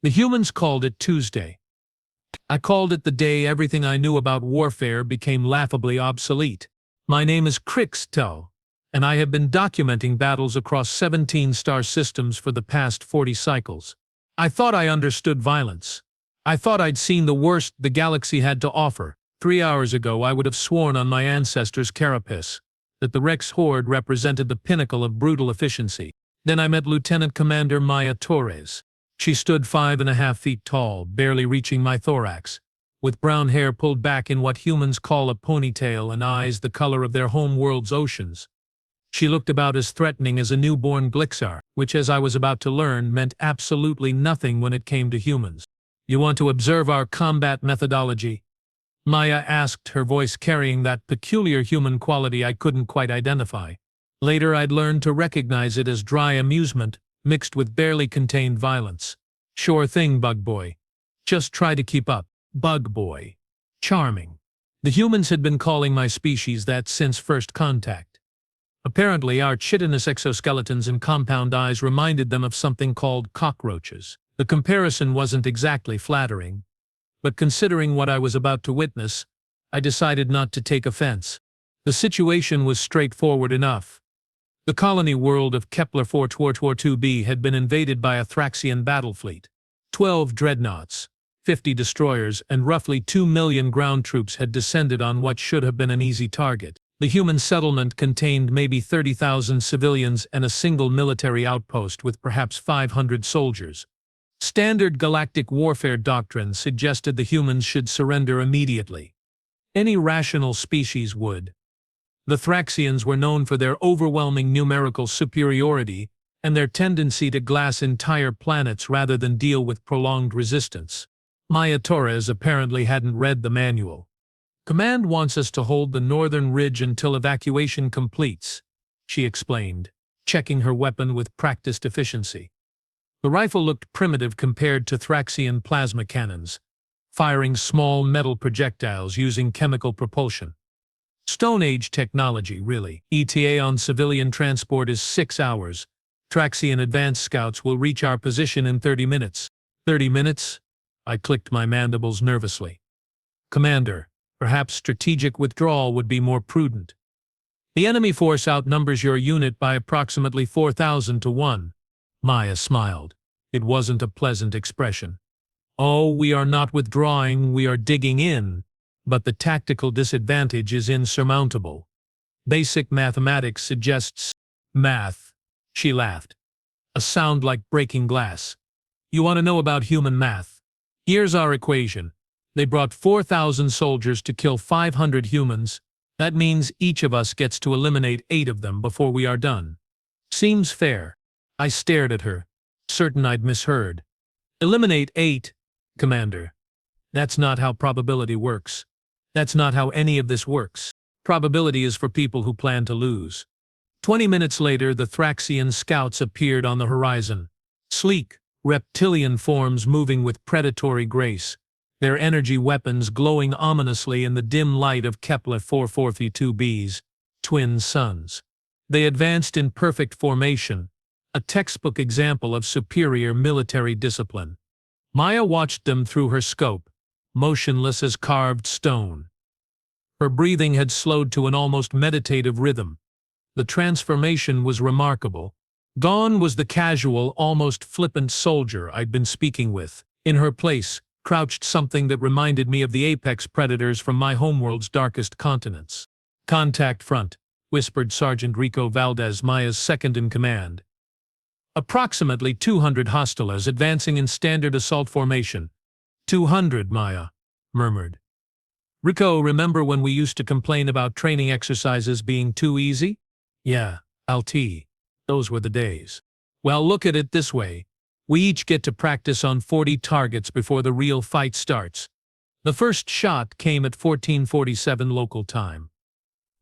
The humans called it Tuesday. I called it the day everything I knew about warfare became laughably obsolete. My name is Crixtel, and I have been documenting battles across 17 star systems for the past 40 cycles. I thought I understood violence. I thought I'd seen the worst the galaxy had to offer. 3 hours ago I would have sworn on my ancestors' carapace that the Rex Horde represented the pinnacle of brutal efficiency. Then I met Lieutenant Commander Maya Torres. She stood 5.5 feet tall, barely reaching my thorax, with brown hair pulled back in what humans call a ponytail and eyes the color of their home world's oceans. She looked about as threatening as a newborn Glixar, which, as I was about to learn, meant absolutely nothing when it came to humans. "You want to observe our combat methodology?" Maya asked, her voice carrying that peculiar human quality I couldn't quite identify. Later I'd learned to recognize it as dry amusement, mixed with barely contained violence. "Sure thing, Bug Boy. Just try to keep up." Bug Boy. Charming. The humans had been calling my species that since first contact. Apparently, our chitinous exoskeletons and compound eyes reminded them of something called cockroaches. The comparison wasn't exactly flattering, but considering what I was about to witness, I decided not to take offense. The situation was straightforward enough. The colony world of Kepler-442b had been invaded by a Thraxian battle fleet. 12 dreadnoughts, 50 destroyers, and roughly 2 million ground troops had descended on what should have been an easy target. The human settlement contained maybe 30,000 civilians and a single military outpost with perhaps 500 soldiers. Standard galactic warfare doctrine suggested the humans should surrender immediately. Any rational species would. The Thraxians were known for their overwhelming numerical superiority and their tendency to glass entire planets rather than deal with prolonged resistance. Maya Torres apparently hadn't read the manual. "Command wants us to hold the northern ridge until evacuation completes," she explained, checking her weapon with practiced efficiency. The rifle looked primitive compared to Thraxian plasma cannons, firing small metal projectiles using chemical propulsion. Stone Age technology, really. ETA on civilian transport is 6 hours. Thraxian advanced scouts will reach our position in 30 minutes. 30 minutes? I clicked my mandibles nervously. "Commander, perhaps strategic withdrawal would be more prudent. The enemy force outnumbers your unit by approximately 4,000 to 1. Maya smiled. It wasn't a pleasant expression. "Oh, we are not withdrawing, we are digging in. But the tactical disadvantage is insurmountable. Basic mathematics suggests..." "Math," she laughed. A sound like breaking glass. "You want to know about human math? Here's our equation. They brought 4,000 soldiers to kill 500 humans. That means each of us gets to eliminate 8 of them before we are done. Seems fair." I stared at her, certain I'd misheard. "Eliminate 8, Commander. That's not how probability works. That's not how any of this works. Probability is for people who plan to lose." 20 minutes later, the Thraxian scouts appeared on the horizon. Sleek, reptilian forms moving with predatory grace, their energy weapons glowing ominously in the dim light of Kepler-442b's twin suns. They advanced in perfect formation, a textbook example of superior military discipline. Maya watched them through her scope, motionless as carved stone. Her breathing had slowed to an almost meditative rhythm. The transformation was remarkable. Gone was the casual, almost flippant soldier I'd been speaking with. In her place, crouched something that reminded me of the apex predators from my homeworld's darkest continents. "Contact front," whispered Sergeant Rico Valdez, Maya's second-in-command. "Approximately 200 hostiles advancing in standard assault formation." 200, Maya murmured. "Rico, remember when we used to complain about training exercises being too easy?" "Yeah, LT. Those were the days." "Well, look at it this way. We each get to practice on 40 targets before the real fight starts." The first shot came at 14:47 local time.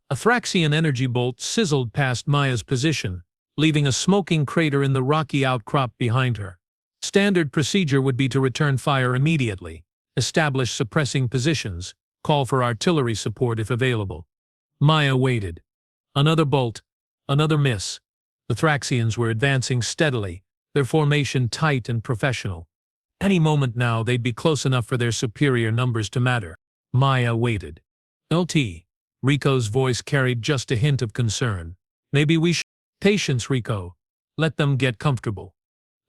A Thraxian energy bolt sizzled past Maya's position, leaving a smoking crater in the rocky outcrop behind her. Standard procedure would be to return fire immediately, establish suppressing positions, call for artillery support if available. Maya waited. Another bolt, another miss. The Thraxians were advancing steadily, their formation tight and professional. Any moment now they'd be close enough for their superior numbers to matter. Maya waited. LT. Rico's voice carried just a hint of concern. Maybe we should. Patience, Rico. Let them get comfortable.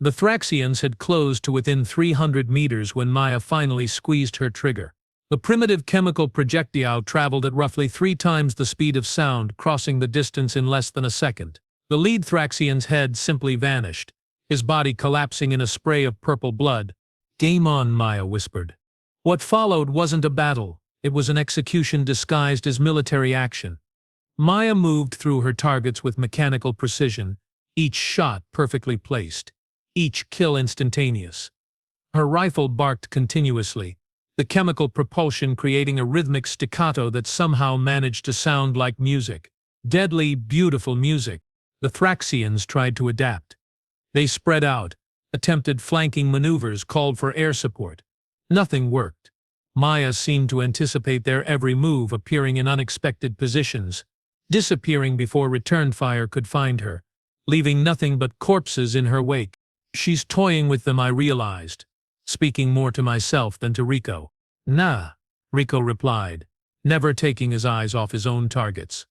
The Thraxians had closed to within 300 meters when Maya finally squeezed her trigger. The primitive chemical projectile traveled at roughly 3 times the speed of sound, crossing the distance in less than a second. The lead Thraxian's head simply vanished, his body collapsing in a spray of purple blood. Game on, Maya whispered. What followed wasn't a battle, it was an execution disguised as military action. Maya moved through her targets with mechanical precision, each shot perfectly placed, each kill instantaneous. Her rifle barked continuously, the chemical propulsion creating a rhythmic staccato that somehow managed to sound like music. Deadly, beautiful music. The Thraxians tried to adapt. They spread out, attempted flanking maneuvers, called for air support. Nothing worked. Maya seemed to anticipate their every move, appearing in unexpected positions, disappearing before return fire could find her, leaving nothing but corpses in her wake. She's toying with them, I realized, speaking more to myself than to Rico. Nah, Rico replied, never taking his eyes off his own targets.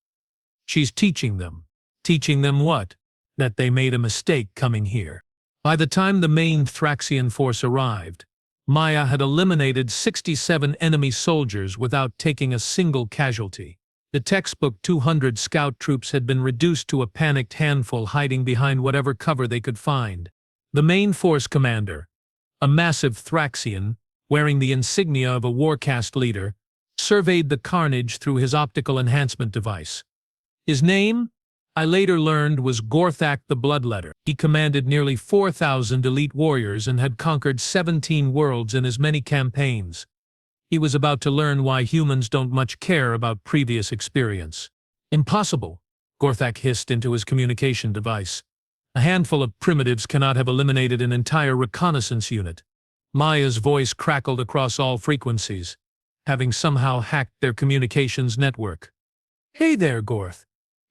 She's teaching them. Teaching them what? That they made a mistake coming here. By the time the main Thraxian force arrived, Maya had eliminated 67 enemy soldiers without taking a single casualty. The textbook 200 scout troops had been reduced to a panicked handful hiding behind whatever cover they could find. The main force commander, a massive Thraxian, wearing the insignia of a warcast leader, surveyed the carnage through his optical enhancement device. His name, I later learned, was Gorthak the Bloodletter. He commanded nearly 4,000 elite warriors and had conquered 17 worlds in as many campaigns. He was about to learn why humans don't much care about previous experience. Impossible, Gorthak hissed into his communication device. A handful of primitives cannot have eliminated an entire reconnaissance unit. Maya's voice crackled across all frequencies, having somehow hacked their communications network. Hey there, Gorth.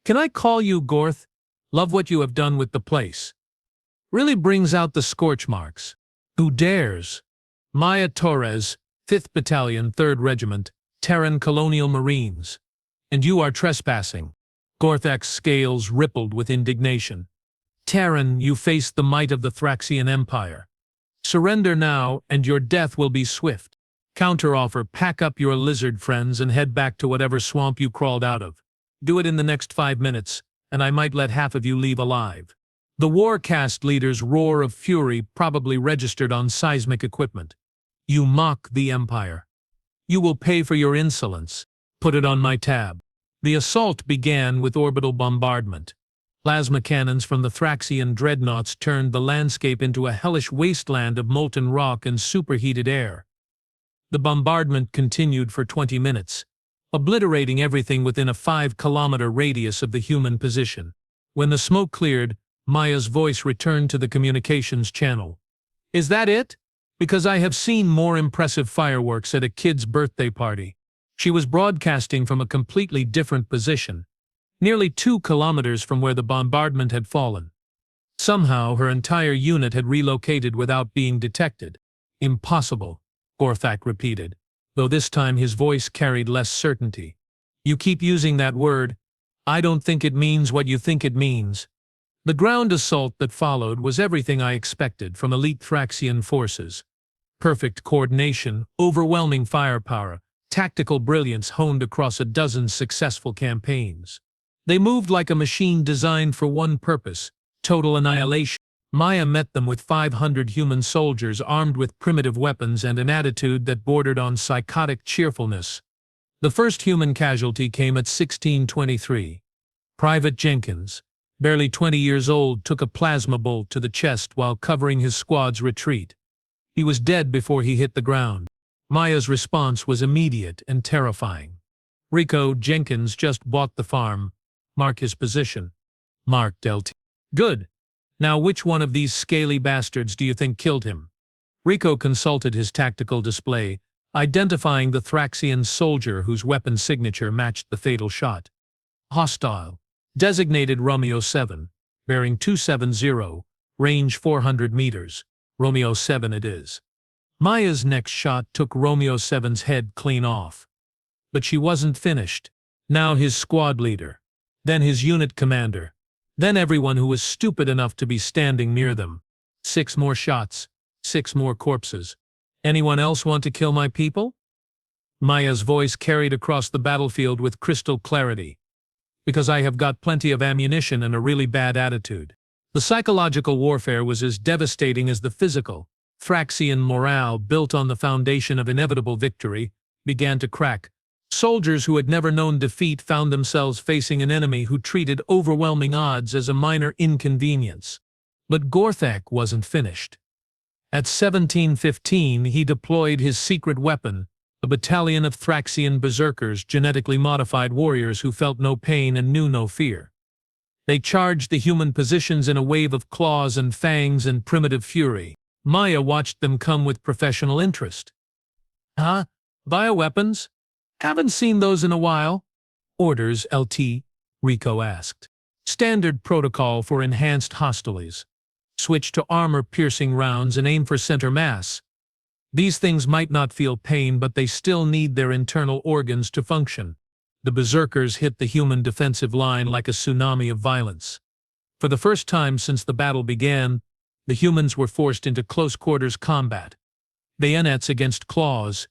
Can I call you Gorth? Love what you have done with the place. Really brings out the scorch marks. Who dares? Maya Torres, 5th Battalion, 3rd Regiment, Terran Colonial Marines. And you are trespassing. Gorthak's scales rippled with indignation. Terran, you face the might of the Thraxian Empire. Surrender now, and your death will be swift. Counteroffer, pack up your lizard friends and head back to whatever swamp you crawled out of. Do it in the next 5 minutes, and I might let half of you leave alive. The Warcast leader's roar of fury probably registered on seismic equipment. You mock the Empire. You will pay for your insolence. Put it on my tab. The assault began with orbital bombardment. Plasma cannons from the Thraxian dreadnoughts turned the landscape into a hellish wasteland of molten rock and superheated air. The bombardment continued for 20 minutes, obliterating everything within a 5-kilometer radius of the human position. When the smoke cleared, Maya's voice returned to the communications channel. Is that it? Because I have seen more impressive fireworks at a kid's birthday party. She was broadcasting from a completely different position, nearly 2 kilometers from where the bombardment had fallen. Somehow her entire unit had relocated without being detected. Impossible, Gorthak repeated, though this time his voice carried less certainty. You keep using that word. I don't think it means what you think it means. The ground assault that followed was everything I expected from elite Thraxian forces. Perfect coordination, overwhelming firepower, tactical brilliance honed across a dozen successful campaigns. They moved like a machine designed for one purpose: total annihilation. Maya met them with 500 human soldiers armed with primitive weapons and an attitude that bordered on psychotic cheerfulness. The first human casualty came at 16:23. Private Jenkins, barely 20 years old, took a plasma bolt to the chest while covering his squad's retreat. He was dead before he hit the ground. Maya's response was immediate and terrifying. Rico, Jenkins just bought the farm. Mark his position. Marked LT. Good. Now which one of these scaly bastards do you think killed him? Rico consulted his tactical display, identifying the Thraxian soldier whose weapon signature matched the fatal shot. Hostile. Designated Romeo 7. Bearing 270. Range 400 meters. Romeo 7 it is. Maya's next shot took Romeo 7's head clean off. But she wasn't finished. Now his squad leader. Then his unit commander. Then everyone who was stupid enough to be standing near them. 6 more shots. 6 more corpses. Anyone else want to kill my people? Maya's voice carried across the battlefield with crystal clarity. Because I have got plenty of ammunition and a really bad attitude. The psychological warfare was as devastating as the physical. Thraxian morale, built on the foundation of inevitable victory, began to crack. Soldiers who had never known defeat found themselves facing an enemy who treated overwhelming odds as a minor inconvenience. But Gorthak wasn't finished. At 1715, he deployed his secret weapon, a battalion of Thraxian berserkers, genetically modified warriors who felt no pain and knew no fear. They charged the human positions in a wave of claws and fangs and primitive fury. Maya watched them come with professional interest. Huh? Bioweapons? Haven't seen those in a while. Orders, LT, Rico asked. Standard protocol for enhanced hostiles. Switch to armor-piercing rounds and aim for center mass. These things might not feel pain, but they still need their internal organs to function. The berserkers hit the human defensive line like a tsunami of violence. For the first time since the battle began, the humans were forced into close-quarters combat. Bayonets against claws,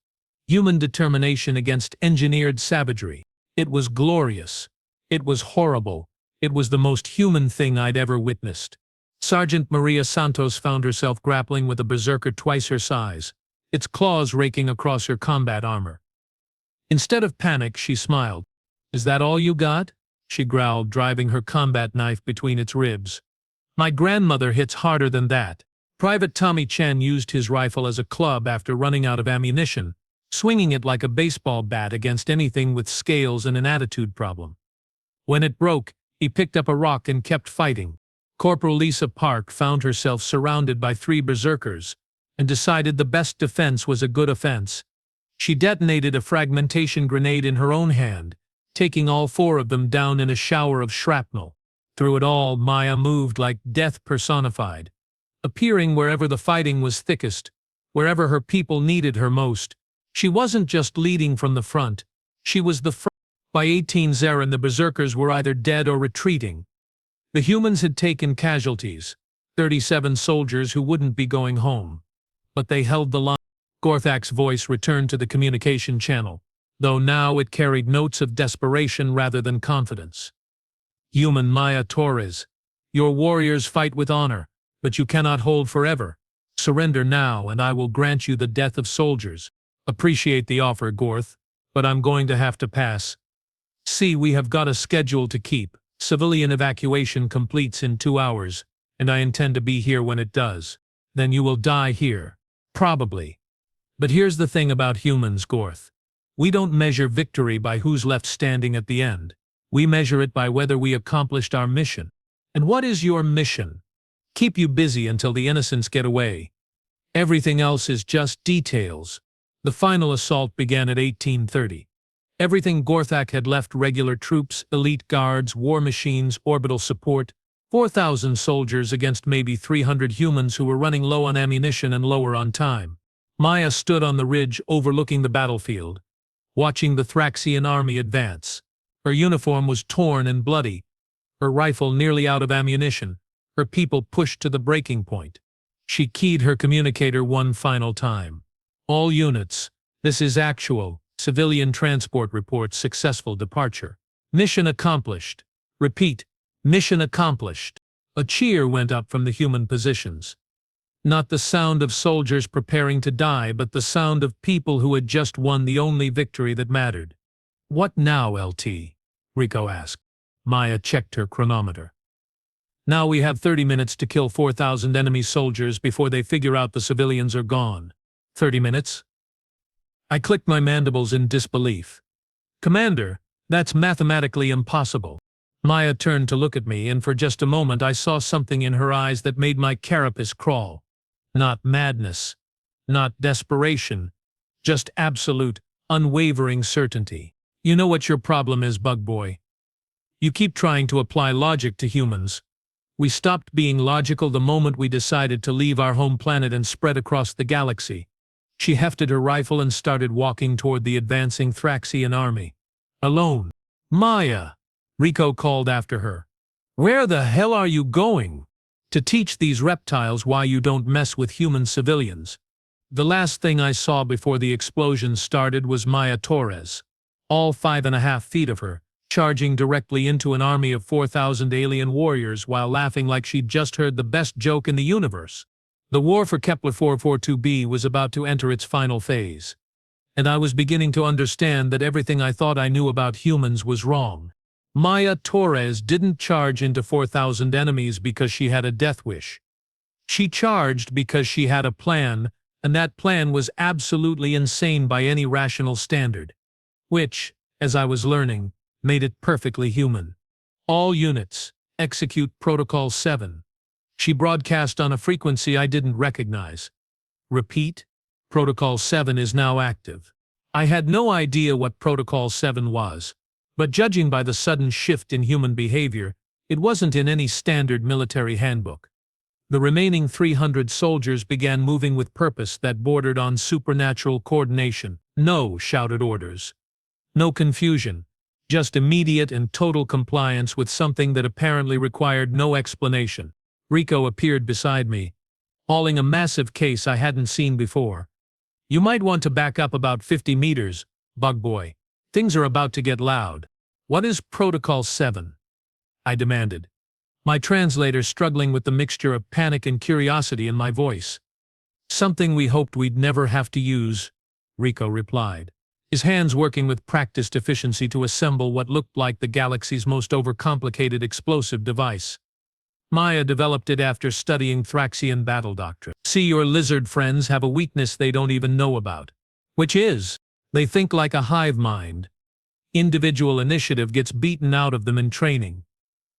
human determination against engineered savagery. It was glorious. It was horrible. It was the most human thing I'd ever witnessed. Sergeant Maria Santos found herself grappling with a berserker twice her size, its claws raking across her combat armor. Instead of panic, she smiled. Is that all you got? She growled, driving her combat knife between its ribs. My grandmother hits harder than that. Private Tommy Chen used his rifle as a club after running out of ammunition, swinging it like a baseball bat against anything with scales and an attitude problem. When it broke, he picked up a rock and kept fighting. Corporal Lisa Park found herself surrounded by 3 berserkers and decided the best defense was a good offense. She detonated a fragmentation grenade in her own hand, taking all 4 of them down in a shower of shrapnel. Through it all, Maya moved like death personified, appearing wherever the fighting was thickest, wherever her people needed her most. She wasn't just leading from the front, she was the front. By 18:00, the berserkers were either dead or retreating. The humans had taken casualties, 37 soldiers who wouldn't be going home. But they held the line. Gorthak's voice returned to the communication channel, though now it carried notes of desperation rather than confidence. Human Maya Torres, your warriors fight with honor, but you cannot hold forever. Surrender now and I will grant you the death of soldiers. Appreciate the offer, Gorth, but I'm going to have to pass. See, we have got a schedule to keep. Civilian evacuation completes in 2 hours, and I intend to be here when it does. Then you will die here. Probably. But here's the thing about humans, Gorth. We don't measure victory by who's left standing at the end. We measure it by whether we accomplished our mission. And what is your mission? Keep you busy until the innocents get away. Everything else is just details. The final assault began at 18:30. Everything Gorthak had left: regular troops, elite guards, war machines, orbital support, 4,000 soldiers against maybe 300 humans who were running low on ammunition and lower on time. Maya stood on the ridge overlooking the battlefield, watching the Thraxian army advance. Her uniform was torn and bloody, her rifle nearly out of ammunition, her people pushed to the breaking point. She keyed her communicator one final time. All units, this is actual. Civilian transport reports successful departure. Mission accomplished. Repeat, mission accomplished. A cheer went up from the human positions. Not the sound of soldiers preparing to die, but the sound of people who had just won the only victory that mattered. What now, LT? Rico asked. Maya checked her chronometer. Now we have 30 minutes to kill 4,000 enemy soldiers before they figure out the civilians are gone. 30 minutes? I clicked my mandibles in disbelief. Commander, that's mathematically impossible. Maya turned to look at me, and for just a moment I saw something in her eyes that made my carapace crawl. Not madness, not desperation, just absolute, unwavering certainty. You know what your problem is, Bug Boy. You keep trying to apply logic to humans. We stopped being logical the moment we decided to leave our home planet and spread across the galaxy. She hefted her rifle and started walking toward the advancing Thraxian army. Alone. Maya! Rico called after her. Where the hell are you going? To teach these reptiles why you don't mess with human civilians. The last thing I saw before the explosion started was Maya Torres, all 5.5 feet of her, charging directly into an army of 4,000 alien warriors while laughing like she'd just heard the best joke in the universe. The war for Kepler-442b was about to enter its final phase, and I was beginning to understand that everything I thought I knew about humans was wrong. Maya Torres didn't charge into 4,000 enemies because she had a death wish. She charged because she had a plan, and that plan was absolutely insane by any rational standard. Which, as I was learning, made it perfectly human. All units, execute Protocol 7. She broadcast on a frequency I didn't recognize. Repeat, Protocol 7 is now active. I had no idea what Protocol 7 was, but judging by the sudden shift in human behavior, it wasn't in any standard military handbook. The remaining 300 soldiers began moving with purpose that bordered on supernatural coordination. No, shouted orders. No confusion, just immediate and total compliance with something that apparently required no explanation. Rico appeared beside me, hauling a massive case I hadn't seen before. You might want to back up about 50 meters, Bug Boy. Things are about to get loud. What is Protocol 7? I demanded, my translator struggling with the mixture of panic and curiosity in my voice. Something we hoped we'd never have to use, Rico replied, his hands working with practiced efficiency to assemble what looked like the galaxy's most overcomplicated explosive device. Maya developed it after studying Thraxian battle doctrine. See, your lizard friends have a weakness they don't even know about. Which is, they think like a hive mind. Individual initiative gets beaten out of them in training.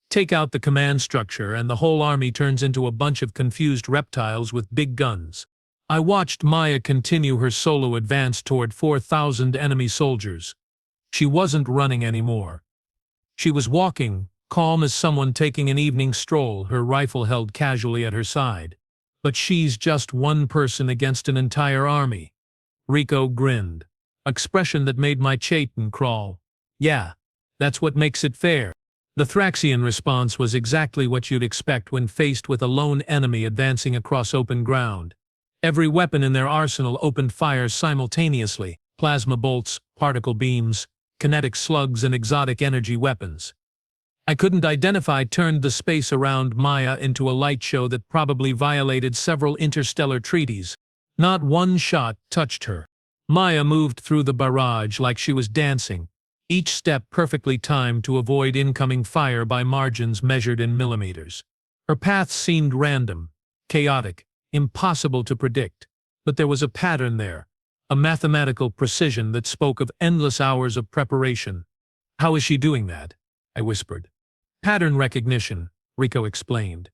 Take out the command structure and the whole army turns into a bunch of confused reptiles with big guns. I watched Maya continue her solo advance toward 4,000 enemy soldiers. She wasn't running anymore. She was walking, calm as someone taking an evening stroll, her rifle held casually at her side. But she's just one person against an entire army. Rico grinned, expression that made my chitin crawl. Yeah, that's what makes it fair. The Thraxian response was exactly what you'd expect when faced with a lone enemy advancing across open ground. Every weapon in their arsenal opened fire simultaneously: plasma bolts, particle beams, kinetic slugs, and exotic energy weapons. I couldn't identify turned the space around Maya into a light show that probably violated several interstellar treaties. Not one shot touched her. Maya moved through the barrage like she was dancing, each step perfectly timed to avoid incoming fire by margins measured in millimeters. Her path seemed random, chaotic, impossible to predict, but there was a pattern there, a mathematical precision that spoke of endless hours of preparation. How is she doing that? I whispered. Pattern recognition, Rico explained,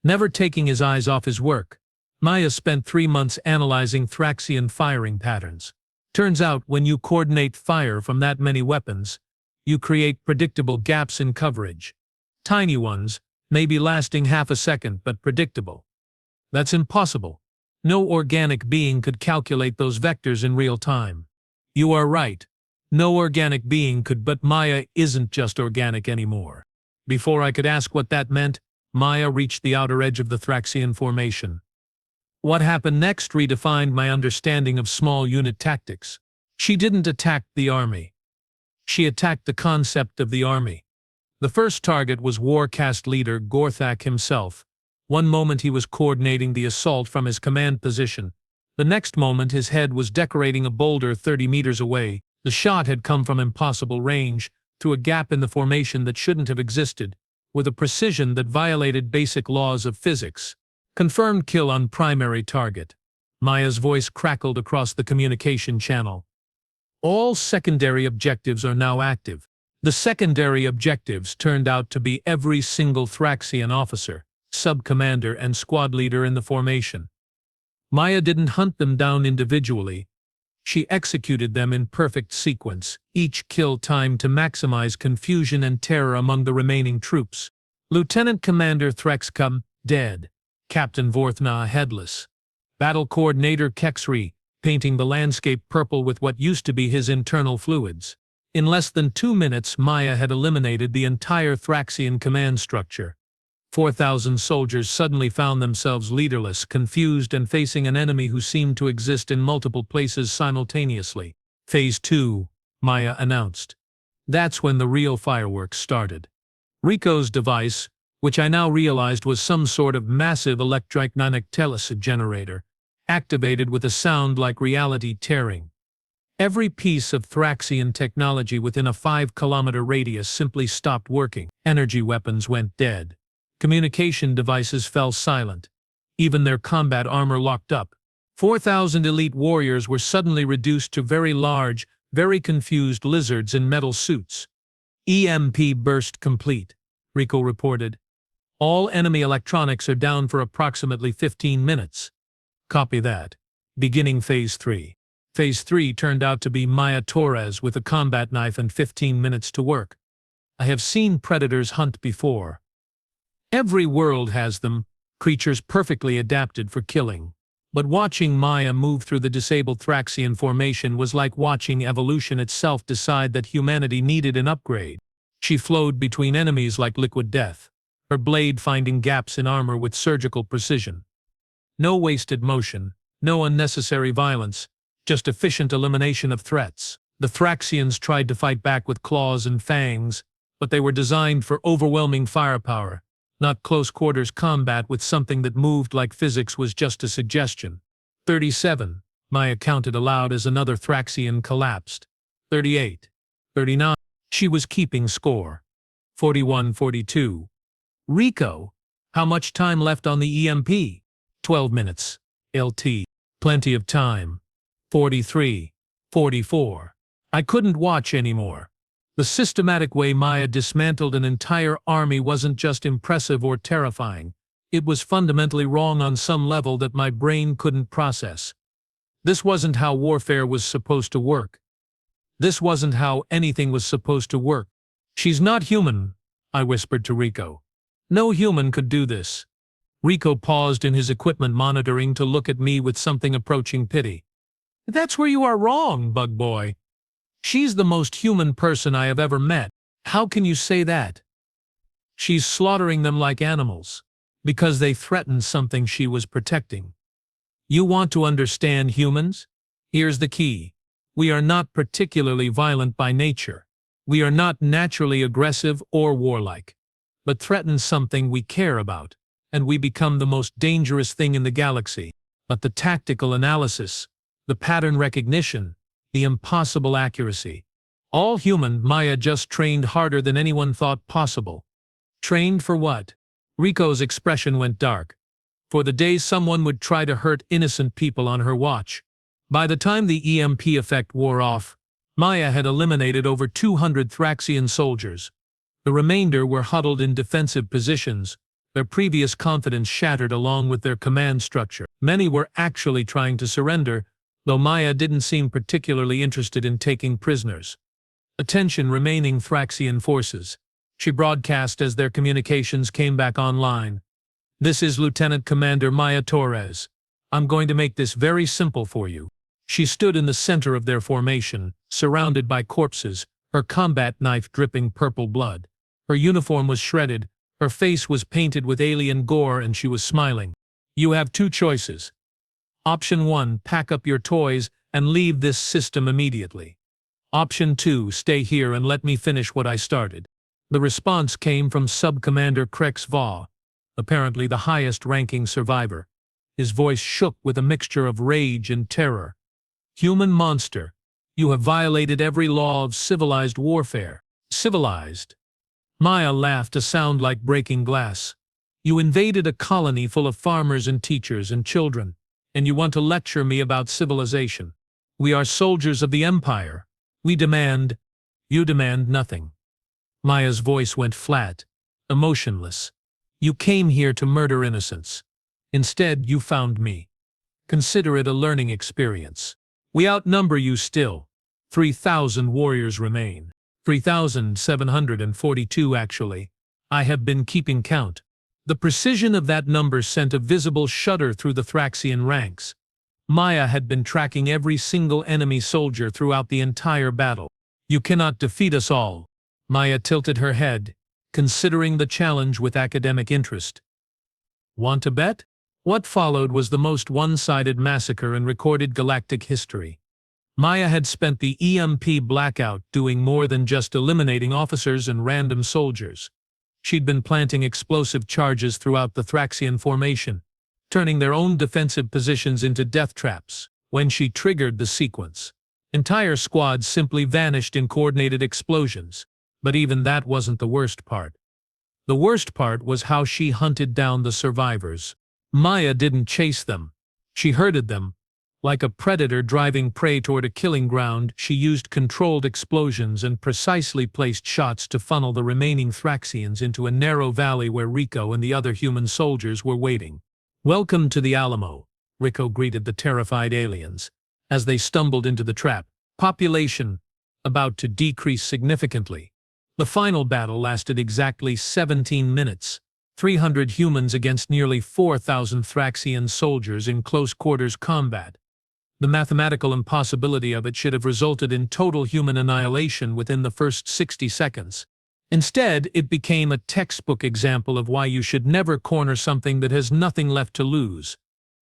never taking his eyes off his work. Maya spent 3 months analyzing Thraxian firing patterns. Turns out when you coordinate fire from that many weapons, you create predictable gaps in coverage. Tiny ones, maybe lasting half a second, but predictable. That's impossible. No organic being could calculate those vectors in real time. You are right. No organic being could, but Maya isn't just organic anymore. Before I could ask what that meant, Maya reached the outer edge of the Thraxian formation. What happened next redefined my understanding of small unit tactics. She didn't attack the army. She attacked the concept of the army. The first target was Warcast leader Gorthak himself. One moment he was coordinating the assault from his command position. The next moment his head was decorating a boulder 30 meters away. The shot had come from impossible range, through a gap in the formation that shouldn't have existed, with a precision that violated basic laws of physics. Confirmed kill on primary target. Maya's voice crackled across the communication channel. All secondary objectives are now active. The secondary objectives turned out to be every single Thraxian officer, sub-commander, and squad leader in the formation. Maya didn't hunt them down individually. She executed them in perfect sequence, each kill timed to maximize confusion and terror among the remaining troops. Lieutenant Commander Thraxian, dead. Captain Vorthna, headless. Battle Coordinator Kexri, painting the landscape purple with what used to be his internal fluids. In less than 2 minutes, Maya had eliminated the entire Thraxian command structure. 4,000 soldiers suddenly found themselves leaderless, confused, and facing an enemy who seemed to exist in multiple places simultaneously. Phase 2, Maya announced. That's when the real fireworks started. Rico's device, which I now realized was some sort of massive electromagnetic generator, activated with a sound like reality tearing. Every piece of Thraxian technology within a 5-kilometer radius simply stopped working. Energy weapons went dead. Communication devices fell silent. Even their combat armor locked up. 4,000 elite warriors were suddenly reduced to very large, very confused lizards in metal suits. EMP burst complete, Rico reported. All enemy electronics are down for approximately 15 minutes. Copy that. Beginning Phase 3. Phase 3 turned out to be Maya Torres with a combat knife and 15 minutes to work. I have seen predators hunt before. Every world has them, creatures perfectly adapted for killing. But watching Maya move through the disabled Thraxian formation was like watching evolution itself decide that humanity needed an upgrade. She flowed between enemies like liquid death, her blade finding gaps in armor with surgical precision. No wasted motion, no unnecessary violence, just efficient elimination of threats. The Thraxians tried to fight back with claws and fangs, but they were designed for overwhelming firepower. Not close-quarters combat with something that moved like physics was just a suggestion. 37, Maya counted aloud as another Thraxian collapsed. 38. 39. She was keeping score. 41-42. Rico, how much time left on the EMP? 12 minutes. LT. Plenty of time. 43. 44. I couldn't watch anymore. The systematic way Maya dismantled an entire army wasn't just impressive or terrifying. It was fundamentally wrong on some level that my brain couldn't process. This wasn't how warfare was supposed to work. This wasn't how anything was supposed to work. She's not human, I whispered to Rico. No human could do this. Rico paused in his equipment monitoring to look at me with something approaching pity. That's where you are wrong, Bug Boy. She's the most human person I have ever met. How can you say that? She's slaughtering them like animals, because they threatened something she was protecting. You want to understand humans? Here's the key. We are not particularly violent by nature. We are not naturally aggressive or warlike, but threaten something we care about, and we become the most dangerous thing in the galaxy. But the tactical analysis, the pattern recognition, the impossible accuracy. All human. Maya just trained harder than anyone thought possible. Trained for what? Rico's expression went dark. For the day someone would try to hurt innocent people on her watch. By the time the EMP effect wore off, Maya had eliminated over 200 Thraxian soldiers. The remainder were huddled in defensive positions, their previous confidence shattered along with their command structure. Many were actually trying to surrender, though Maya didn't seem particularly interested in taking prisoners. Attention remaining Thraxian forces. She broadcast as their communications came back online. This is Lieutenant Commander Maya Torres. I'm going to make this very simple for you. She stood in the center of their formation, surrounded by corpses, her combat knife dripping purple blood. Her uniform was shredded, her face was painted with alien gore, and she was smiling. You have two choices. Option 1, pack up your toys and leave this system immediately. Option 2, stay here and let me finish what I started. The response came from Sub-Commander Krex Va, apparently the highest-ranking survivor. His voice shook with a mixture of rage and terror. Human monster, you have violated every law of civilized warfare. Civilized? Maya laughed, a sound like breaking glass. You invaded a colony full of farmers and teachers and children, and you want to lecture me about civilization. We are soldiers of the Empire. We demand. You demand nothing. Maya's voice went flat, emotionless. You came here to murder innocents. Instead, you found me. Consider it a learning experience. We outnumber you still. 3,000 warriors remain. 3,742 actually. I have been keeping count. The precision of that number sent a visible shudder through the Thraxian ranks. Maya had been tracking every single enemy soldier throughout the entire battle. "You cannot defeat us all." Maya tilted her head, considering the challenge with academic interest. "Want to bet?" What followed was the most one-sided massacre in recorded galactic history. Maya had spent the EMP blackout doing more than just eliminating officers and random soldiers. She'd been planting explosive charges throughout the Thraxian formation, turning their own defensive positions into death traps. When she triggered the sequence, entire squads simply vanished in coordinated explosions. But even that wasn't the worst part. The worst part was how she hunted down the survivors. Maya didn't chase them. She herded them. Like a predator driving prey toward a killing ground, she used controlled explosions and precisely placed shots to funnel the remaining Thraxians into a narrow valley where Rico and the other human soldiers were waiting. "Welcome to the Alamo," Rico greeted the terrified aliens as they stumbled into the trap. Population about to decrease significantly. The final battle lasted exactly 17 minutes. 300 humans against nearly 4,000 Thraxian soldiers in close-quarters combat. The mathematical impossibility of it should have resulted in total human annihilation within the first 60 seconds. Instead, it became a textbook example of why you should never corner something that has nothing left to lose.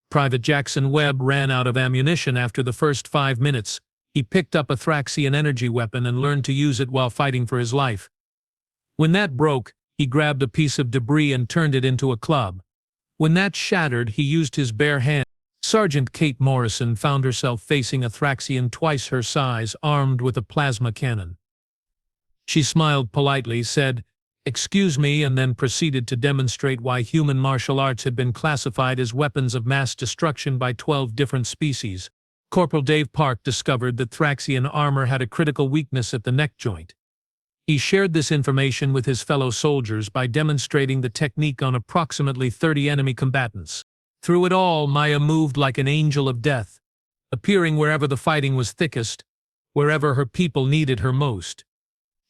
Private Jackson Webb ran out of ammunition after the first 5 minutes. He picked up a Thraxian energy weapon and learned to use it while fighting for his life. When that broke, he grabbed a piece of debris and turned it into a club. When that shattered, he used his bare hand. Sergeant Kate Morrison found herself facing a Thraxian twice her size, armed with a plasma cannon. She smiled politely, said, "Excuse me," and then proceeded to demonstrate why human martial arts had been classified as weapons of mass destruction by 12 different species. Corporal Dave Park discovered that Thraxian armor had a critical weakness at the neck joint. He shared this information with his fellow soldiers by demonstrating the technique on approximately 30 enemy combatants. Through it all, Maya moved like an angel of death, appearing wherever the fighting was thickest, wherever her people needed her most.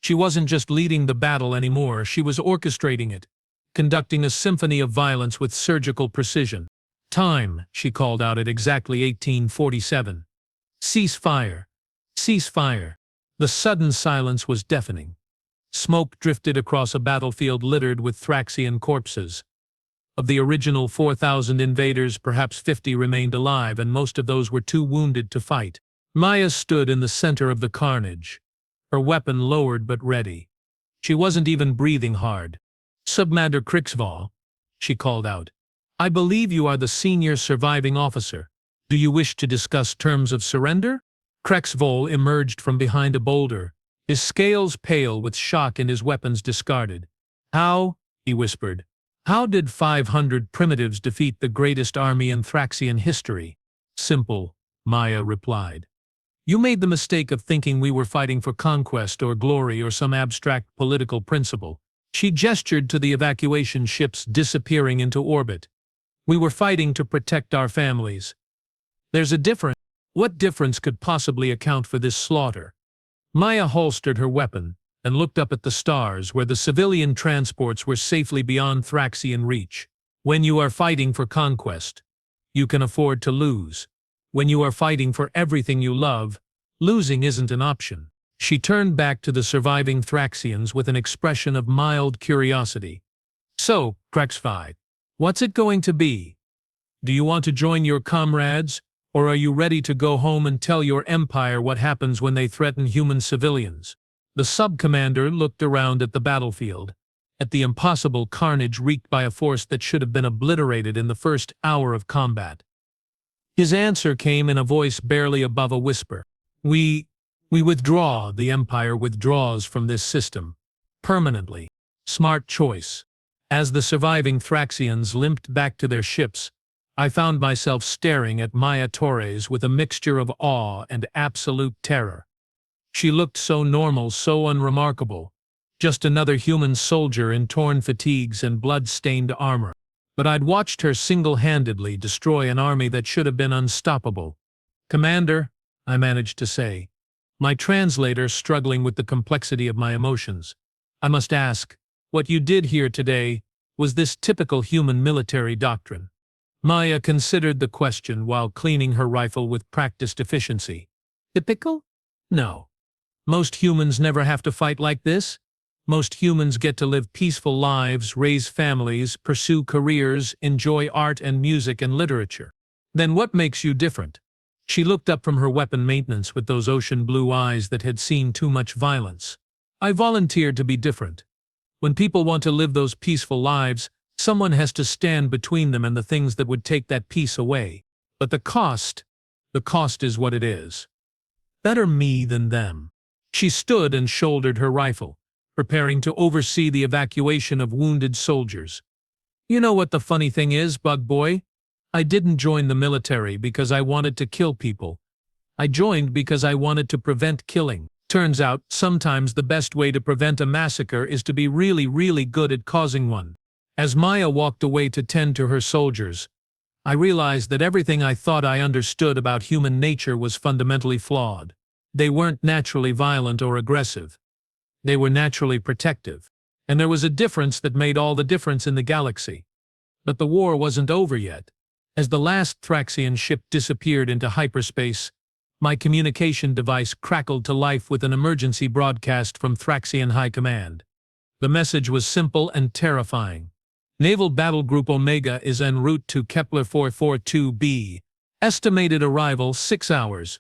She wasn't just leading the battle anymore, she was orchestrating it, conducting a symphony of violence with surgical precision. "Time," she called out at exactly 1847. "Cease fire! Cease fire!" The sudden silence was deafening. Smoke drifted across a battlefield littered with Thraxian corpses. Of the original 4,000 invaders, perhaps 50 remained alive, and most of those were too wounded to fight. Maya stood in the center of the carnage, her weapon lowered but ready. She wasn't even breathing hard. "Submatter Krixval," she called out. "I believe you are the senior surviving officer. Do you wish to discuss terms of surrender?" Krixval emerged from behind a boulder, his scales pale with shock and his weapons discarded. "How?" he whispered. "How did 500 primitives defeat the greatest army in Thraxian history?" "Simple," Maya replied. "You made the mistake of thinking we were fighting for conquest or glory or some abstract political principle." She gestured to the evacuation ships disappearing into orbit. "We were fighting to protect our families." "There's a difference." "What difference could possibly account for this slaughter?" Maya holstered her weapon and looked up at the stars where the civilian transports were safely beyond Thraxian reach. "When you are fighting for conquest, you can afford to lose. When you are fighting for everything you love, losing isn't an option." She turned back to the surviving Thraxians with an expression of mild curiosity. "So, Krixval, what's it going to be? Do you want to join your comrades, or are you ready to go home and tell your empire what happens when they threaten human civilians?" The sub-commander looked around at the battlefield, at the impossible carnage wreaked by a force that should have been obliterated in the first hour of combat. His answer came in a voice barely above a whisper. We withdraw. The Empire withdraws from this system. Permanently." "Smart choice." As the surviving Thraxians limped back to their ships, I found myself staring at Maya Torres with a mixture of awe and absolute terror. She looked so normal, so unremarkable. Just another human soldier in torn fatigues and blood-stained armor. But I'd watched her single-handedly destroy an army that should have been unstoppable. "Commander," I managed to say, my translator struggling with the complexity of my emotions, "I must ask, what you did here today, was this typical human military doctrine? Maya considered the question while cleaning her rifle with practiced efficiency. Typical? No. Most humans never have to fight like this. Most humans get to live peaceful lives, raise families, pursue careers, enjoy art and music and literature. Then what makes you different? She looked up from her weapon maintenance with those ocean blue eyes that had seen too much violence. I volunteered to be different. When people want to live those peaceful lives, someone has to stand between them and the things that would take that peace away. But the cost is what it is. Better me than them. She stood and shouldered her rifle, preparing to oversee the evacuation of wounded soldiers. You know what the funny thing is, Bug Boy? I didn't join the military because I wanted to kill people. I joined because I wanted to prevent killing. Turns out, sometimes the best way to prevent a massacre is to be really, really good at causing one. As Maya walked away to tend to her soldiers, I realized that everything I thought I understood about human nature was fundamentally flawed. They weren't naturally violent or aggressive. They were naturally protective. And there was a difference that made all the difference in the galaxy. But the war wasn't over yet. As the last Thraxian ship disappeared into hyperspace, my communication device crackled to life with an emergency broadcast from Thraxian High Command. The message was simple and terrifying. Naval Battle Group Omega is en route to Kepler-442b. Estimated arrival 6 hours.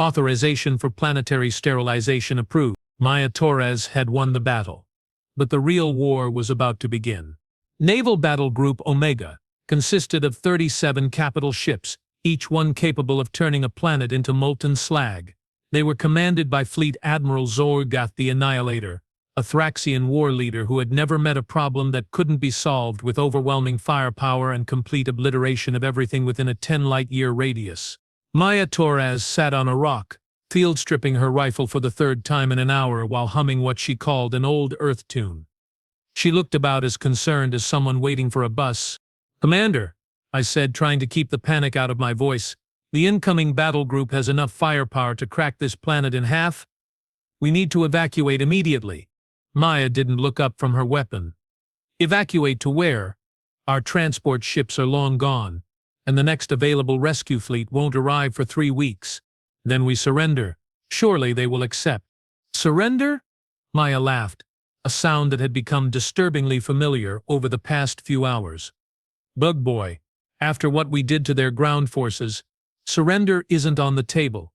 Authorization for planetary sterilization approved. Maya Torres had won the battle. But the real war was about to begin. Naval Battle Group Omega consisted of 37 capital ships, each one capable of turning a planet into molten slag. They were commanded by Fleet Admiral Zorgath the Annihilator, a Thraxian war leader who had never met a problem that couldn't be solved with overwhelming firepower and complete obliteration of everything within a 10-light-year radius. Maya Torres sat on a rock, field-stripping her rifle for the third time in an hour while humming what she called an old Earth tune. She looked about as concerned as someone waiting for a bus. "Commander," I said, trying to keep the panic out of my voice, "the incoming battle group has enough firepower to crack this planet in half. We need to evacuate immediately." Maya didn't look up from her weapon. "Evacuate to where? Our transport ships are long gone, and the next available rescue fleet won't arrive for 3 weeks. Then we surrender. Surely they will accept." "Surrender?" Maya laughed, a sound that had become disturbingly familiar over the past few hours. "Bug Boy, after what we did to their ground forces, surrender isn't on the table.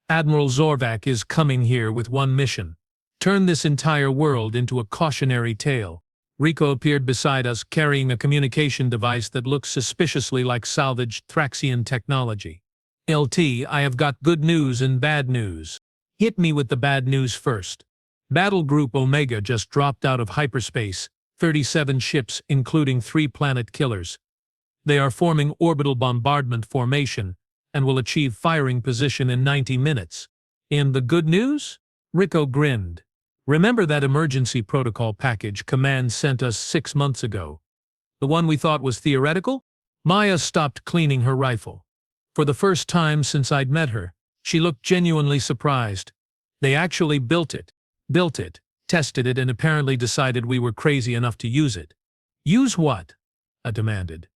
Admiral Zorvac is coming here with one mission: turn this entire world into a cautionary tale." Rico appeared beside us, carrying a communication device that looked suspiciously like salvaged Thraxian technology. "LT, I have got good news and bad news." "Hit me with the bad news first." Battle Group Omega just dropped out of hyperspace, 37 ships including 3 planet killers. They are forming orbital bombardment formation and will achieve firing position in 90 minutes. "And the good news?" Rico grinned. "Remember that emergency protocol package Command sent us 6 months ago? The one we thought was theoretical?" Maya stopped cleaning her rifle. For the first time since I'd met her, she looked genuinely surprised. "They actually built it, tested it, and apparently decided we were crazy enough to use it." "Use what?" I demanded.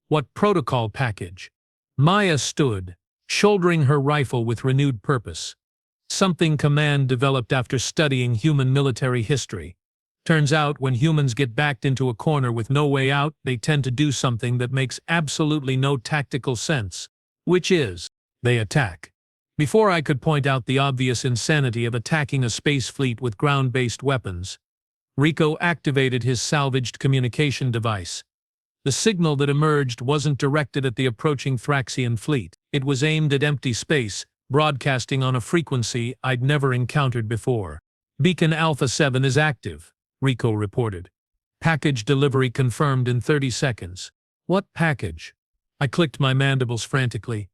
"What protocol package?" Maya stood, shouldering her rifle with renewed purpose. "Something Command developed after studying human military history. Turns out when humans get backed into a corner with no way out, they tend to do something that makes absolutely no tactical sense. Which is, they attack." Before I could point out the obvious insanity of attacking a space fleet with ground-based weapons, Rico activated his salvaged communication device. The signal that emerged wasn't directed at the approaching Thraxian fleet. It was aimed at empty space, broadcasting on a frequency I'd never encountered before. "Beacon Alpha 7 is active," Rico reported. "Package delivery confirmed in 30 seconds. "What package?" I clicked my mandibles frantically.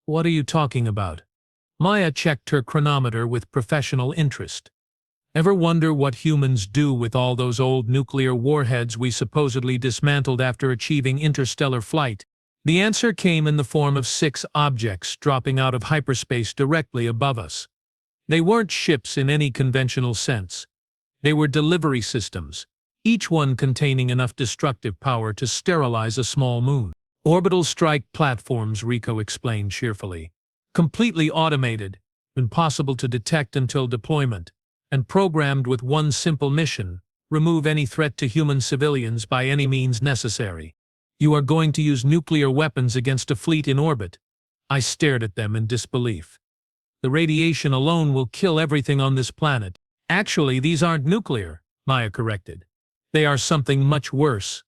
"What are you talking about?" Maya checked her chronometer with professional interest. "Ever wonder what humans do with all those old nuclear warheads we supposedly dismantled after achieving interstellar flight?" The answer came in the form of 6 objects dropping out of hyperspace directly above us. They weren't ships in any conventional sense. They were delivery systems, each one containing enough destructive power to sterilize a small moon. Orbital strike platforms, Rico explained cheerfully. Completely automated, impossible to detect until deployment, and programmed with one simple mission: remove any threat to human civilians by any means necessary. You are going to use nuclear weapons against a fleet in orbit? I stared at them in disbelief. The radiation alone will kill everything on this planet. Actually, these aren't nuclear, Maya corrected. They are something much worse.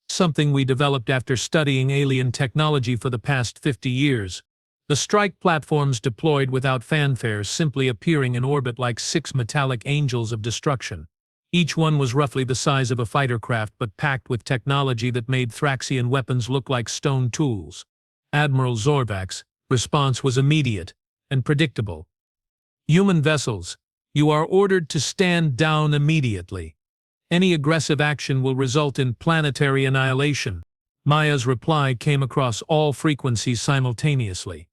Something we developed after studying alien technology for the past 50 years. The strike platforms deployed without fanfare, simply appearing in orbit like 6 metallic angels of destruction. Each one was roughly the size of a fighter craft, but packed with technology that made Thraxian weapons look like stone tools. Admiral Zorvak's response was immediate and predictable. Human vessels, you are ordered to stand down immediately. Any aggressive action will result in planetary annihilation. Maya's reply came across all frequencies simultaneously.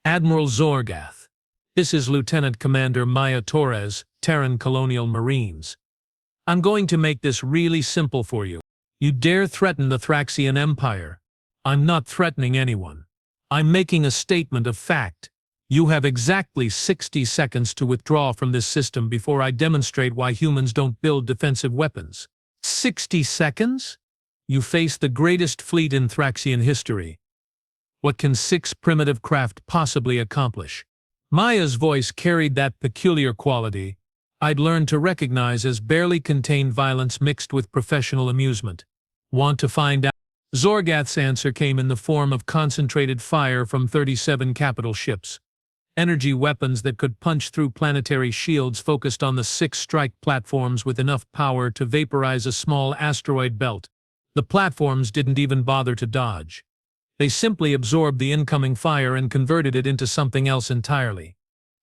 Admiral Zorgath, this is Lieutenant Commander Maya Torres, Terran Colonial Marines. I'm going to make this really simple for you. You dare threaten the Thraxian Empire? I'm not threatening anyone. I'm making a statement of fact. You have exactly 60 seconds to withdraw from this system before I demonstrate why humans don't build defensive weapons. 60 seconds? You face the greatest fleet in Thraxian history. What can 6 primitive craft possibly accomplish? Maya's voice carried that peculiar quality I'd learned to recognize as barely contained violence mixed with professional amusement. Want to find out? Zorgath's answer came in the form of concentrated fire from 37 capital ships. Energy weapons that could punch through planetary shields focused on the 6 strike platforms with enough power to vaporize a small asteroid belt. The platforms didn't even bother to dodge. They simply absorbed the incoming fire and converted it into something else entirely.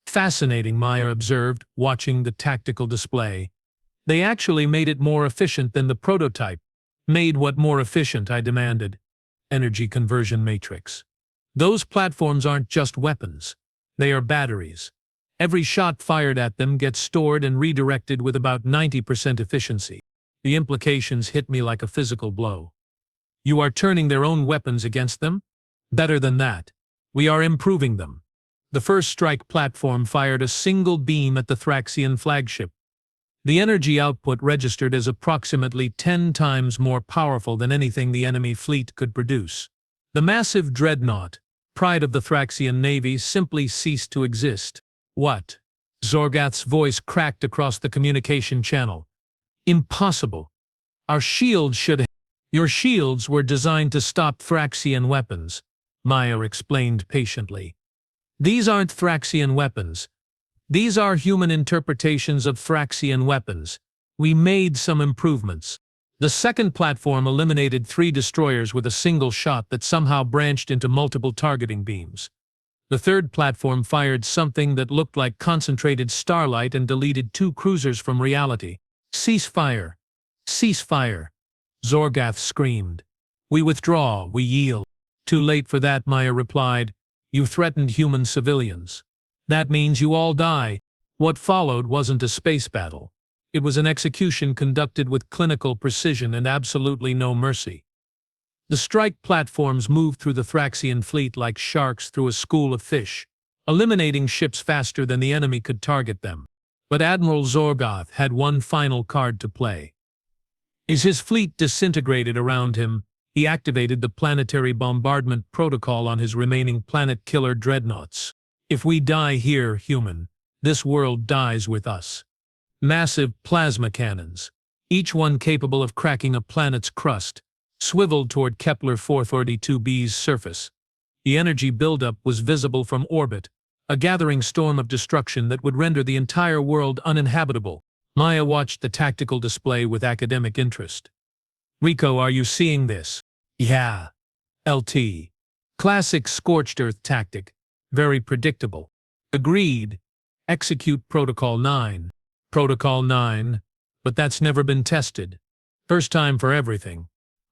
Fascinating, Maya observed, watching the tactical display. They actually made it more efficient than the prototype. Made what more efficient? I demanded. Energy conversion matrix. Those platforms aren't just weapons. They are batteries. Every shot fired at them gets stored and redirected with about 90% efficiency. The implications hit me like a physical blow. You are turning their own weapons against them? Better than that. We are improving them. The first strike platform fired a single beam at the Thraxian flagship. The energy output registered as approximately 10 times more powerful than anything the enemy fleet could produce. The massive dreadnought, pride of the Thraxian navy, simply ceased to exist. What? Zorgath's voice cracked across the communication channel. Impossible. Our shields should have. Your shields were designed to stop Thraxian weapons, Maya explained patiently. These aren't Thraxian weapons. These are human interpretations of Thraxian weapons. We made some improvements. The second platform eliminated 3 destroyers with a single shot that somehow branched into multiple targeting beams. The third platform fired something that looked like concentrated starlight and deleted 2 cruisers from reality. Cease fire! Cease fire! Zorgath screamed. We withdraw, we yield. Too late for that, Maya replied. You threatened human civilians. That means you all die. What followed wasn't a space battle. It was an execution conducted with clinical precision and absolutely no mercy. The strike platforms moved through the Thraxian fleet like sharks through a school of fish, eliminating ships faster than the enemy could target them. But Admiral Zorgath had one final card to play. As his fleet disintegrated around him, he activated the planetary bombardment protocol on his remaining planet-killer dreadnoughts. If we die here, human, this world dies with us. Massive plasma cannons, each one capable of cracking a planet's crust, swiveled toward Kepler-442b's surface. The energy buildup was visible from orbit, a gathering storm of destruction that would render the entire world uninhabitable. Maya watched the tactical display with academic interest. Rico, are you seeing this? Yeah. LT. Classic scorched earth tactic. Very predictable. Agreed. Execute Protocol 9. Protocol 9. But that's never been tested. First time for everything.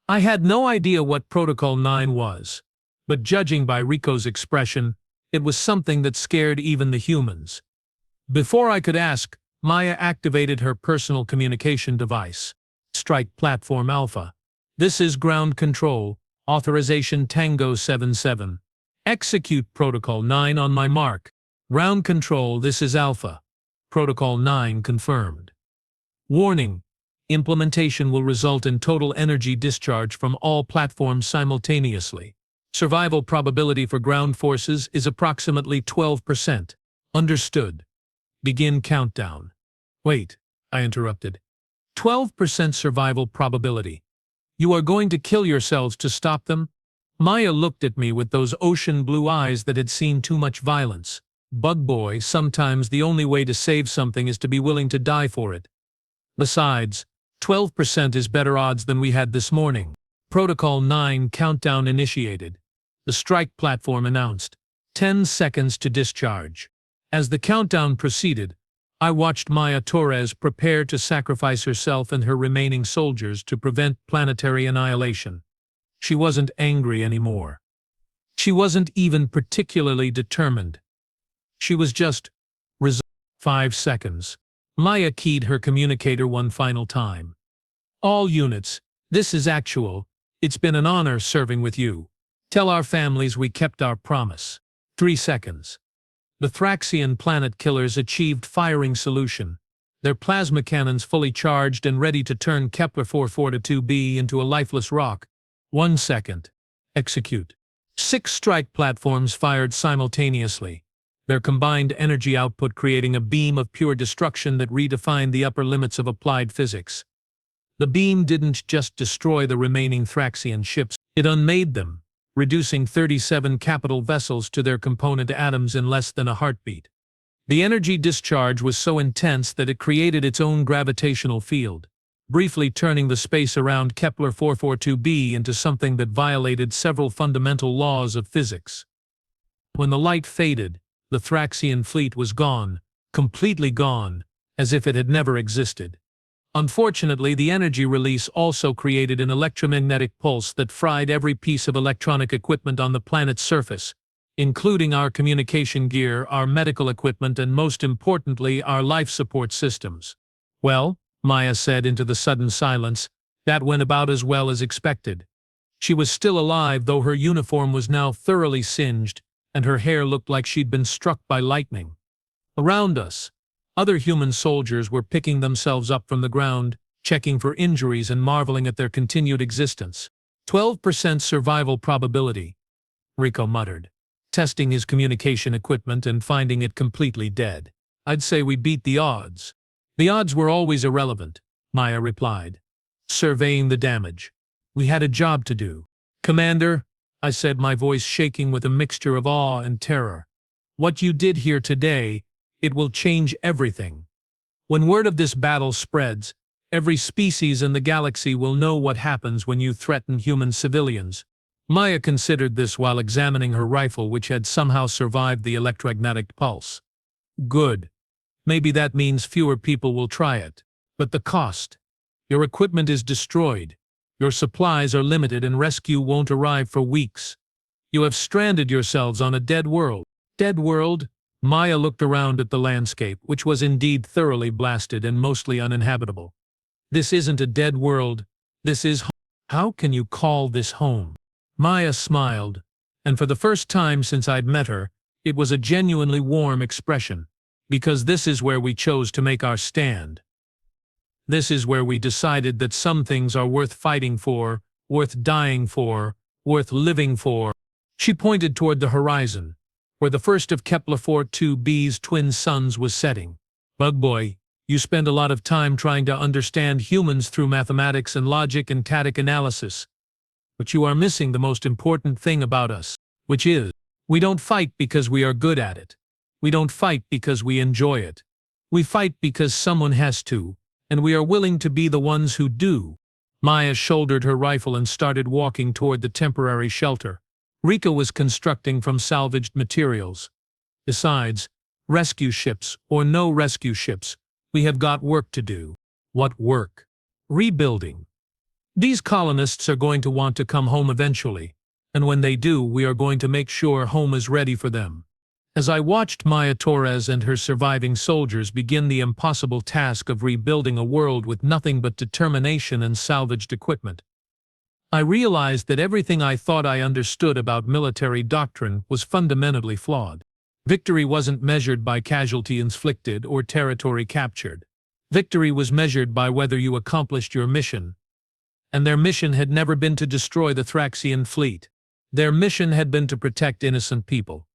I had no idea what Protocol 9 was, but judging by Rico's expression, it was something that scared even the humans. Before I could ask, Maya activated her personal communication device. Strike Platform Alpha. This is ground control. Authorization Tango 77. Execute Protocol 9 on my mark. Ground Control, this is Alpha. Protocol 9 confirmed. Warning. Implementation will result in total energy discharge from all platforms simultaneously. Survival probability for ground forces is approximately 12%. Understood. Begin countdown. Wait, I interrupted. 12% survival probability. You are going to kill yourselves to stop them? Maya looked at me with those ocean blue eyes that had seen too much violence. Bug boy, sometimes the only way to save something is to be willing to die for it. Besides, 12% is better odds than we had this morning. Protocol 9 countdown initiated. The strike platform announced. 10 seconds to discharge. As the countdown proceeded, I watched Maya Torres prepare to sacrifice herself and her remaining soldiers to prevent planetary annihilation. She wasn't angry anymore. She wasn't even particularly determined. She was just resigned. 5 seconds. Maya keyed her communicator one final time. All units, this is actual. It's been an honor serving with you. Tell our families we kept our promise. 3 seconds. The Thraxian planet killers achieved firing solution, their plasma cannons fully charged and ready to turn Kepler-442b into a lifeless rock. 1 second. Execute. 6 strike platforms fired simultaneously, their combined energy output creating a beam of pure destruction that redefined the upper limits of applied physics. The beam didn't just destroy the remaining Thraxian ships, it unmade them, reducing 37 capital vessels to their component atoms in less than a heartbeat. The energy discharge was so intense that it created its own gravitational field, briefly turning the space around Kepler-442b into something that violated several fundamental laws of physics. When the light faded, the Thraxian fleet was gone, completely gone, as if it had never existed. Unfortunately, the energy release also created an electromagnetic pulse that fried every piece of electronic equipment on the planet's surface, including our communication gear, our medical equipment, and most importantly, our life support systems. Well, Maya said into the sudden silence, that went about as well as expected. She was still alive, though her uniform was now thoroughly singed, and her hair looked like she'd been struck by lightning. Around us, other human soldiers were picking themselves up from the ground, checking for injuries and marveling at their continued existence. 12% survival probability, Rico muttered, testing his communication equipment and finding it completely dead. I'd say we beat the odds. The odds were always irrelevant, Maya replied, surveying the damage. We had a job to do. Commander, I said, my voice shaking with a mixture of awe and terror. What you did here today, it will change everything. When word of this battle spreads, every species in the galaxy will know what happens when you threaten human civilians. Maya considered this while examining her rifle, which had somehow survived the electromagnetic pulse. Good. Maybe that means fewer people will try it. But the cost. Your equipment is destroyed. Your supplies are limited and rescue won't arrive for weeks. You have stranded yourselves on a dead world. Dead world? Maya looked around at the landscape, which was indeed thoroughly blasted and mostly uninhabitable. This isn't a dead world. This is home. How can you call this home? Maya smiled, and for the first time since I'd met her, it was a genuinely warm expression. Because this is where we chose to make our stand. This is where we decided that some things are worth fighting for, worth dying for, worth living for. She pointed toward the horizon, where the first of Kepler-442b's twin suns was setting. Bug boy, you spend a lot of time trying to understand humans through mathematics and logic and static analysis. But you are missing the most important thing about us, which is, we don't fight because we are good at it. We don't fight because we enjoy it. We fight because someone has to, and we are willing to be the ones who do. Maya shouldered her rifle and started walking toward the temporary shelter Rika was constructing from salvaged materials. Besides, rescue ships or no rescue ships, we have got work to do. What work? Rebuilding. These colonists are going to want to come home eventually, and when they do, we are going to make sure home is ready for them. As I watched Maya Torres and her surviving soldiers begin the impossible task of rebuilding a world with nothing but determination and salvaged equipment, I realized that everything I thought I understood about military doctrine was fundamentally flawed. Victory wasn't measured by casualty inflicted or territory captured. Victory was measured by whether you accomplished your mission. And their mission had never been to destroy the Thraxian fleet. Their mission had been to protect innocent people.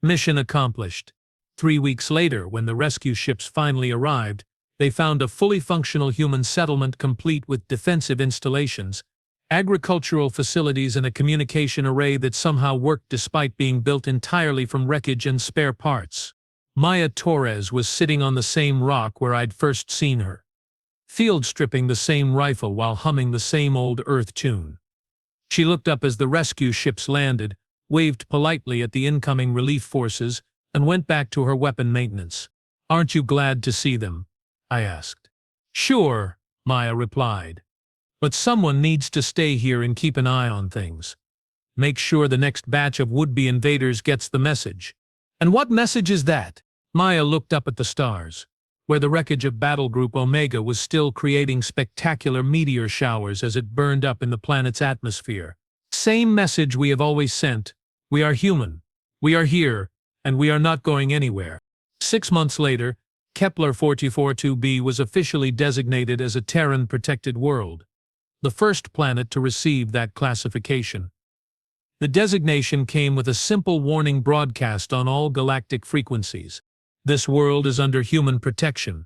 Mission accomplished. 3 weeks later, when the rescue ships finally arrived, they found a fully functional human settlement complete with defensive installations, agricultural facilities, and a communication array that somehow worked despite being built entirely from wreckage and spare parts. Maya Torres was sitting on the same rock where I'd first seen her, field stripping the same rifle while humming the same old Earth tune. She looked up as the rescue ships landed, waved politely at the incoming relief forces, and went back to her weapon maintenance. "Aren't you glad to see them?" I asked. "Sure," Maya replied. "But someone needs to stay here and keep an eye on things. Make sure the next batch of would-be invaders gets the message." "And what message is that?" Maya looked up at the stars, where the wreckage of Battle Group Omega was still creating spectacular meteor showers as it burned up in the planet's atmosphere. "Same message we have always sent. We are human. We are here, and we are not going anywhere." 6 months later, Kepler-442b was officially designated as a Terran-protected world, the first planet to receive that classification. The designation came with a simple warning broadcast on all galactic frequencies. "This world is under human protection.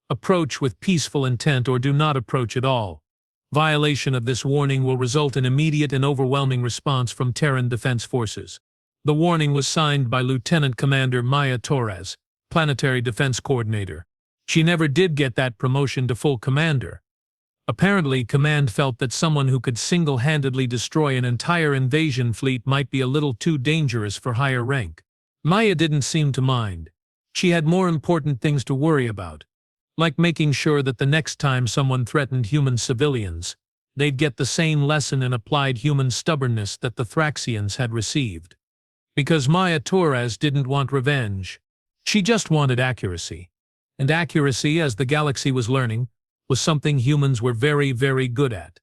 Approach with peaceful intent or do not approach at all. Violation of this warning will result in immediate and overwhelming response from Terran Defense Forces." The warning was signed by Lieutenant Commander Maya Torres, Planetary Defense Coordinator. She never did get that promotion to full commander. Apparently, Command felt that someone who could single-handedly destroy an entire invasion fleet might be a little too dangerous for higher rank. Maya didn't seem to mind. She had more important things to worry about, like making sure that the next time someone threatened human civilians, they'd get the same lesson in applied human stubbornness that the Thraxians had received. Because Maya Torres didn't want revenge. She just wanted accuracy. And accuracy, as the galaxy was learning, was something humans were very, very good at.